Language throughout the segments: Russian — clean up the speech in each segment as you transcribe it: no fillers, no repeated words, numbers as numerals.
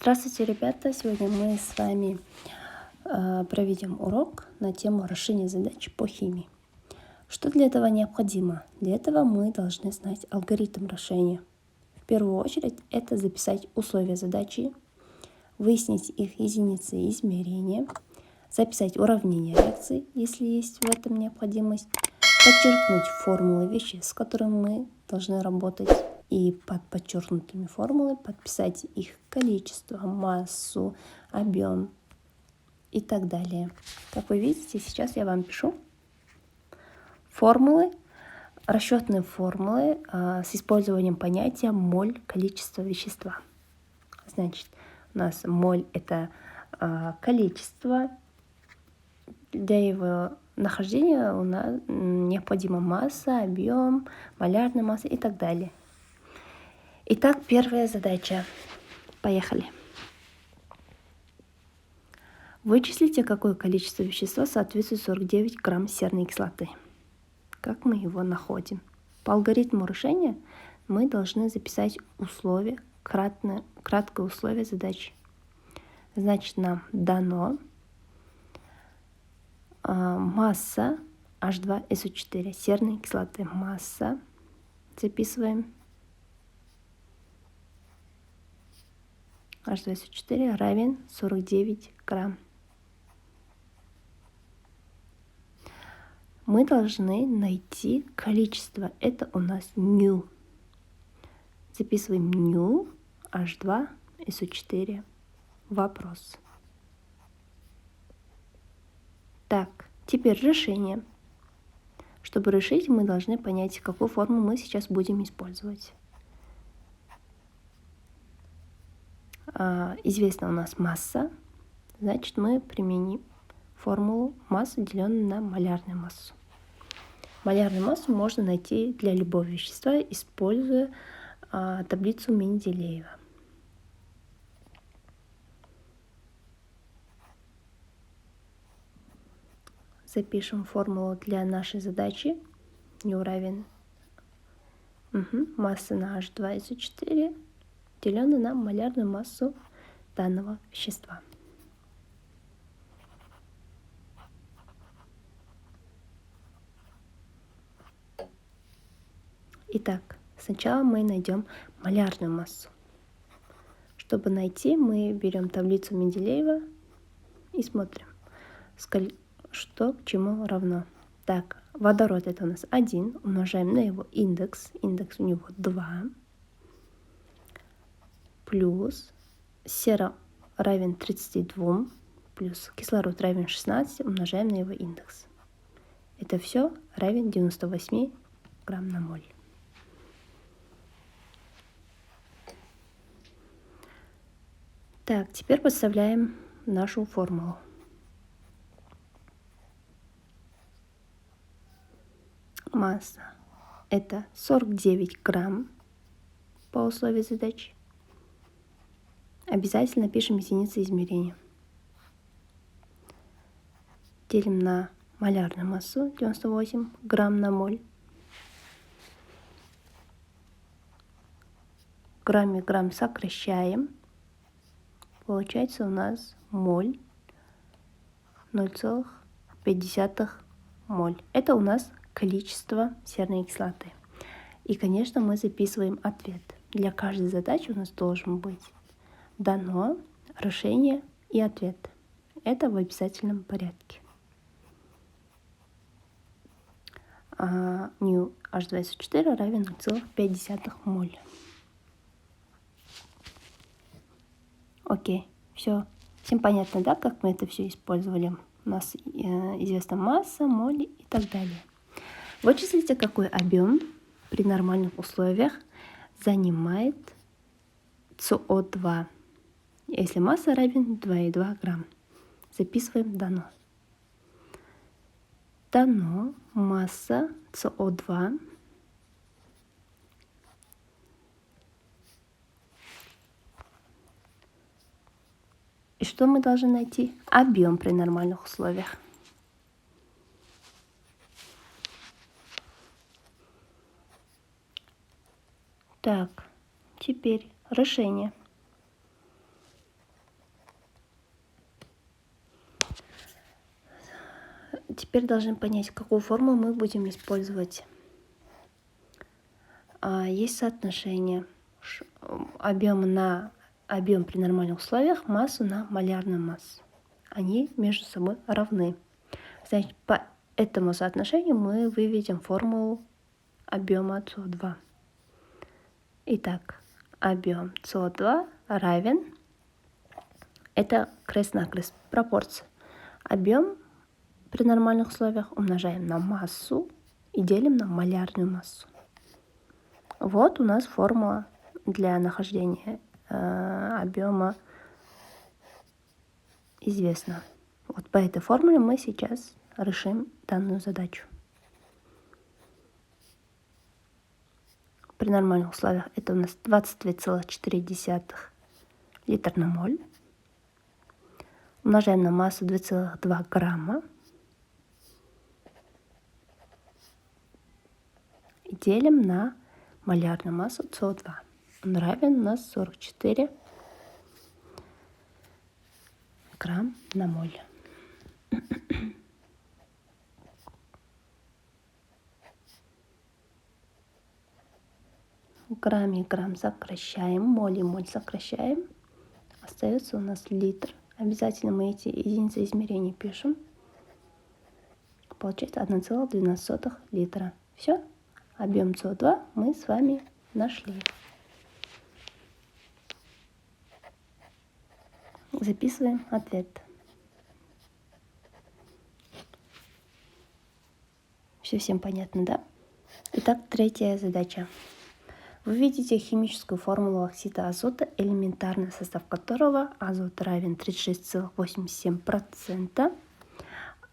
Здравствуйте, ребята! Сегодня мы с вами проведем урок на тему решения задач по химии. Что для этого необходимо? Для этого мы должны знать алгоритм решения. В первую очередь это записать условия задачи, выяснить их единицы измерения, записать уравнения реакции, если есть в этом необходимость, подчеркнуть формулы веществ, с которыми мы должны работать, и под подчеркнутыми формулами подписать их количество, массу, объем и так далее. Как вы видите, сейчас я вам пишу формулы, расчетные формулы с использованием понятия моль количества вещества. Значит, у нас моль — это количество. Для его нахождения у нас необходима масса, объем, малярная масса и так далее. Итак, первая задача. Поехали. Вычислите, какое количество вещества соответствует 49 грамм серной кислоты. Как мы его находим? По алгоритму решения мы должны записать условие, краткое условие задачи. Значит, нам дано масса H2SO4 серной кислоты. Масса. Записываем. H2SO4 равен 49 грамм. Мы должны найти количество. Это у нас ню. Записываем ню H2SO4. Вопрос. Так, теперь решение. Чтобы решить, мы должны понять, какую форму мы сейчас будем использовать. Известна у нас масса, значит, мы применим формулу масса, деленную на малярную массу. Малярную массу можно найти для любого вещества, используя таблицу Менделеева. Запишем формулу для нашей задачи. Ню равен масса на H2SO4, деленная на малярную массу данного вещества. Итак, сначала мы найдем малярную массу. Чтобы найти, мы берем таблицу Менделеева и смотрим, что к чему равно. Так, водород — это у нас 1, умножаем на его индекс. Индекс у него 2. Плюс сера равен 32, плюс кислород равен 16, умножаем на его индекс. Это все равен 98 грамм на моль. Так, теперь подставляем нашу формулу. Масса — это 49 грамм по условию задачи. Обязательно пишем единицы измерения. Делим на малярную массу 98 грамм на моль. Грамм и грамм сокращаем. Получается у нас моль 0,5 моль. Это у нас количество серной кислоты. И, конечно, мы записываем ответ. Для каждой задачи у нас должен быть дано решение и ответ. Это в обязательном порядке. Ню H2SO4 равен 0,5 моль. Окей, все. Всем понятно, да, как мы это все использовали? У нас известна масса, моль и так далее. Вычислите, какой объем при нормальных условиях занимает СО2, если масса равен 2,2 грамм. Записываем дано. Дано масса СО2 и что мы должны найти? Объем при нормальных условиях. Так, теперь решение. Теперь должны понять, какую форму мы будем использовать. Есть соотношение объем на объем при нормальных условиях, массу на малярную массу. Они между собой равны. Значит, по этому соотношению мы выведем формулу объема СО2. Итак, объем СО2 равен, это крест-накрест пропорция. Объем при нормальных условиях умножаем на массу и делим на малярную массу. Вот у нас формула для нахождения объема известна. Вот по этой формуле мы сейчас решим данную задачу. При нормальных условиях это у нас 22,4 литра на моль. Умножаем на массу 2,2 грамма. И делим на малярную массу СО2. Он равен у нас 44 грамм на моль. Грамм и грамм сокращаем, моль и моль сокращаем. Остается у нас литр. Обязательно мы эти единицы измерения пишем. Получается 1,12 литра. Все. Объем СО2 мы с вами нашли. Записываем ответ. Все всем понятно, да? Итак, третья задача. Вы видите химическую формулу оксида азота, элементарный состав которого азот равен 36,87%,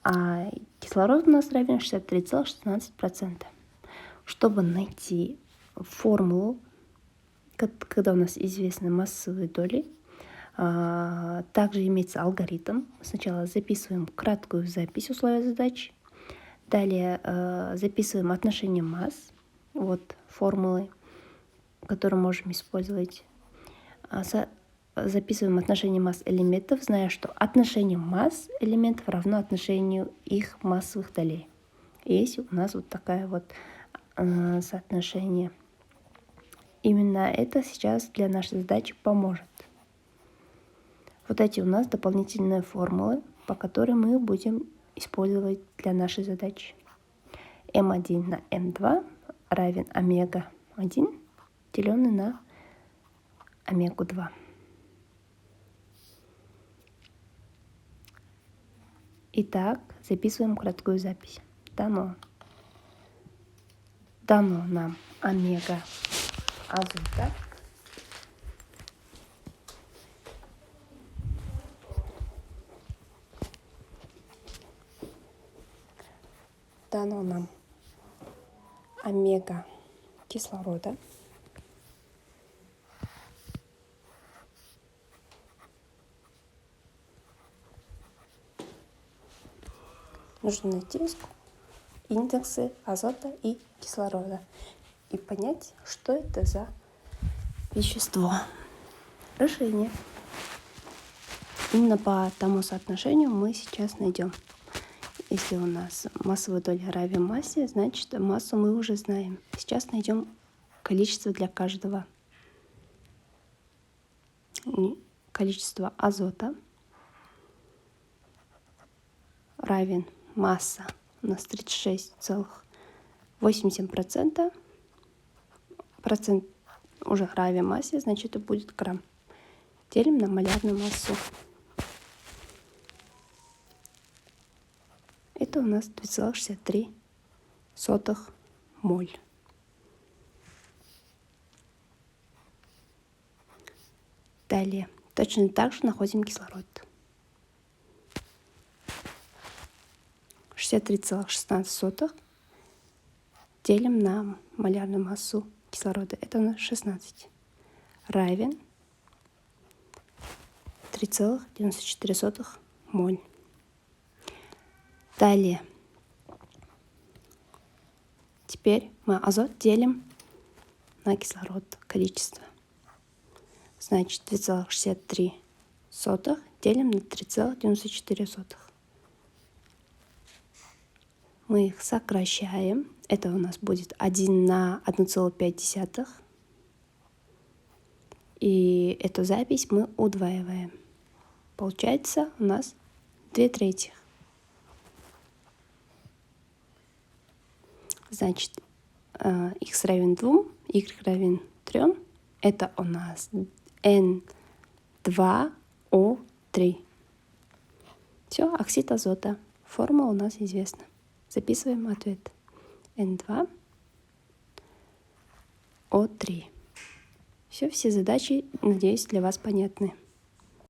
а кислород у нас равен 63,16%. Чтобы найти формулу, когда у нас известны массовые доли, также имеется алгоритм. Сначала записываем краткую запись условия задачи, далее записываем отношение масс, вот формулы, которые можем использовать. Записываем отношение масс элементов, зная, что отношение масс элементов равно отношению их массовых долей. И есть у нас вот такое вот соотношение. Именно это сейчас для нашей задачи поможет. Вот эти у нас дополнительные формулы, по которым мы будем использовать для нашей задачи. М1 на М2 равен омега-1, деленный на омегу-2. Итак, записываем краткую запись. Дано нам омега азота дано нам омега кислорода, нужно найти индексы азота и кислорода и понять, что это за вещество. Решение. Именно по тому соотношению мы сейчас найдем. Если у нас массовая доля равен массе, значит массу мы уже знаем. Сейчас найдем количество для каждого. Количество азота равен масса у нас 36,8%. Процент уже равен массе, значит это будет грамм. Делим на малярную массу. Это у нас 2,63 моль. Далее, точно так же находим кислород. 63,16 делим на малярную массу кислорода. Это у нас 16. Равен 3,94 моль. Далее. Теперь мы азот делим на кислород, количество. Значит, 2,63 делим на 3,94. Мы их сокращаем. Это у нас будет 1 на 1,5. И эту запись мы удваиваем. Получается у нас 2/3. Значит, x равен 2, y равен 3. Это у нас N2O3. Все, оксид азота. Формула у нас известна. Записываем ответ. N2O3. Все задачи, надеюсь, для вас понятны.